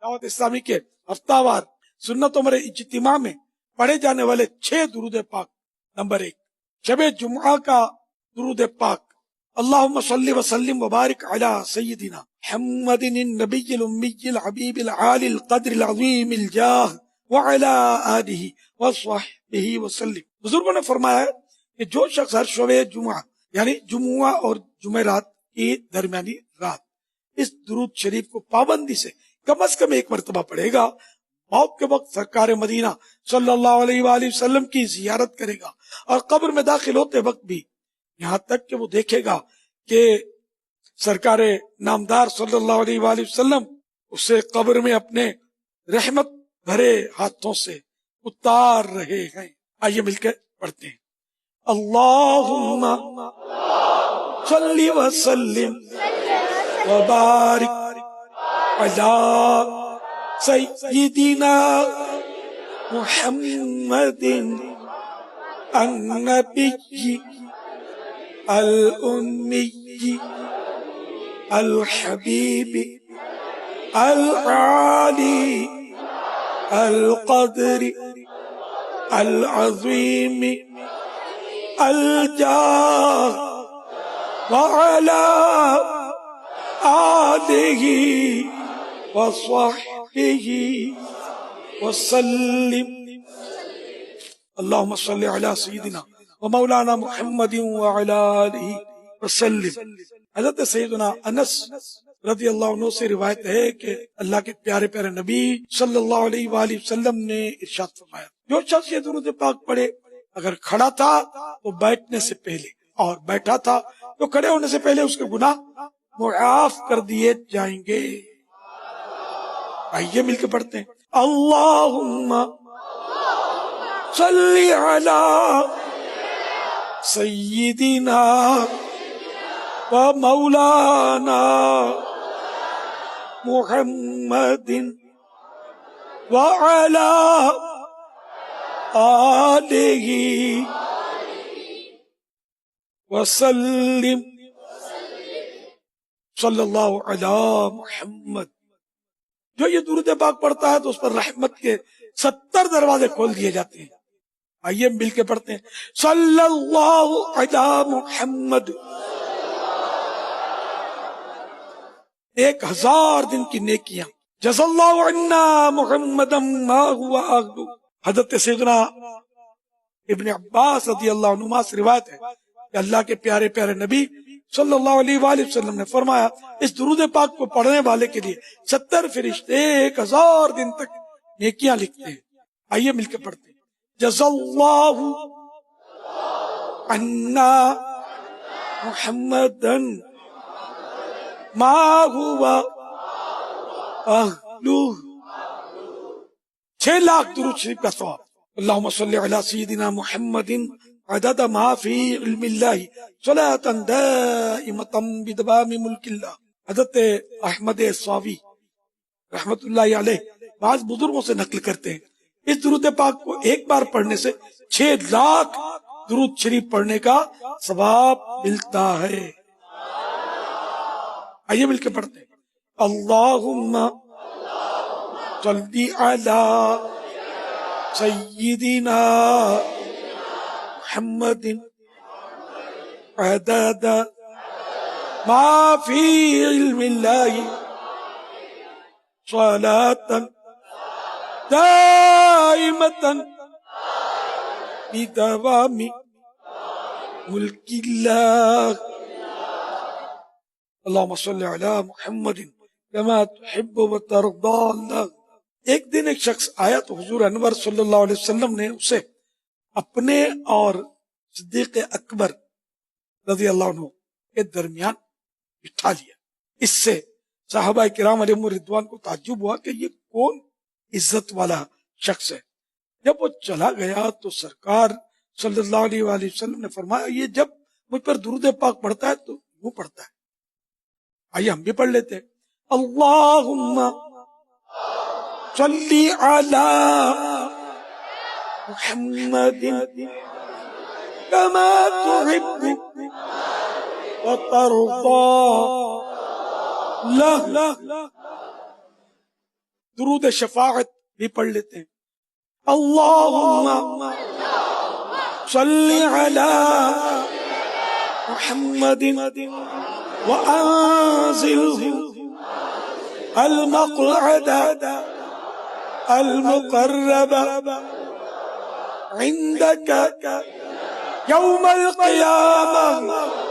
دعوت اسلامی کے ہفتہ وار سنتوں میں اجتماع میں پڑھے جانے والے 6 درود پاک. نمبر 1 شب جمعہ کا درود پاک. اللہم صلی وسلم وبارک علی سیدنا محمد النبی الامی الحبیب العالی القدر العظیم الجاہ وعلی آلہ وصحبہ وسلم. بزرگوں نے فرمایا ہے کہ جو شخص ہر شب جمعہ یعنی جمعہ اور جمعرات کی درمیانی رات اس درود شریف کو پابندی سے کم از کم 1 مرتبہ پڑھے گا، موت کے وقت سرکار مدینہ صلی اللہ علیہ وآلہ وسلم کی زیارت کرے گا، اور قبر میں داخل ہوتے وقت بھی یہاں تک کہ وہ دیکھے گا کہ سرکار نامدار صلی اللہ علیہ وآلہ وسلم اسے قبر میں اپنے رحمت بھرے ہاتھوں سے اتار رہے ہیں. آئیے مل کے پڑھتے ہیں. اللہم صلی وسلم وبارک علی سیدنا محمد النبی الامی الحبیب العالی القدر العظیم الجاہ وعلی آلہ وصحبہ وسلم. اللہم صلی علی سیدنا ومولانا محمد وعلی آلہ وسلم. حضرت سیدنا انس رضی اللہ عنہ سے روایت ہے کہ اللہ کے پیارے پیارے نبی صلی اللہ علیہ وآلہ وسلم نے ارشاد فرمایا جو شخص یہ درود پاک پڑھے اگر کھڑا تھا تو بیٹھنے سے پہلے اور بیٹھا تھا تو کھڑے ہونے سے پہلے اس کے گناہ معاف کر دیے جائیں گے. آئیے مل کے پڑھتے ہیں. اللہم صلی علی سیدنا و مولانا محمد وعلی آلہ وسلم. صلی اللہ علی محمد. جو یہ درود پاک پڑھتا ہے تو اس پر رحمت کے 70 دروازے کھول دیے جاتے ہیں. آئیے مل کے پڑھتے ہیں. صلی اللہ علی محمد. 1000 دن کی نیکیاں. جزا اللہ عنا محمدا ما هو اہلہ. حضرت سیدنا ابن عباس رضی اللہ عنہما سے روایت ہے کہ اللہ کے پیارے پیارے نبی صلی اللہ علیہ وآلہ وسلم نے فرمایا اس درود پاک کو پڑھنے والے کے لیے 70 فرشتے 1000 دن تک نیکیاں لکھتے ہیں. آئیے مل کے پڑھتے ہیں. جزا اللہ عنا محمدا ما هو اہلہ. 6 لاکھ درود شریف کا ثواب. اللہم صلی علی سیدنا محمد عدد ما فی علم اللہ صلاة دائمتا بدوام ملک اللہ. حضرت احمد صاوی رحمت اللہ علیہ بعض بزرگوں سے نقل کرتے ہیں اس درود پاک کو ایک بار پڑھنے سے 6 لاکھ درود شریف پڑھنے کا ثواب ملتا ہے. آئیے مل کے پڑھتے ہیں. اللہم صلی علی سیدنا محمد عدد ما فی علم اللہ صلاة دائمتا بدوام ملک اللہ. اللہم صلی علی محمد کما تحب وترضى اللہ. ایک دن ایک شخص آیا تو حضور انور صلی اللہ علیہ وسلم نے اسے اپنے اور صدیق اکبر رضی اللہ عنہ کے درمیان بٹھا لیا. اس سے صحابہ کرام علیہم رضوان کو تعجب ہوا کہ یہ کون عزت والا شخص ہے. جب وہ چلا گیا تو سرکار صلی اللہ علیہ وآلہ وسلم نے فرمایا یہ جب مجھ پر درود پاک پڑھتا ہے تو وہ پڑھتا ہے. آئیے ہم بھی پڑھ لیتے ہیں. اللہم صلی علی محمد کما تحب وترضى. درود شفاعت بھی پڑھ لیتے ہیں. اللہم صلی علی محمد وانزلہ المقعد المقرب عندك يوم القيامة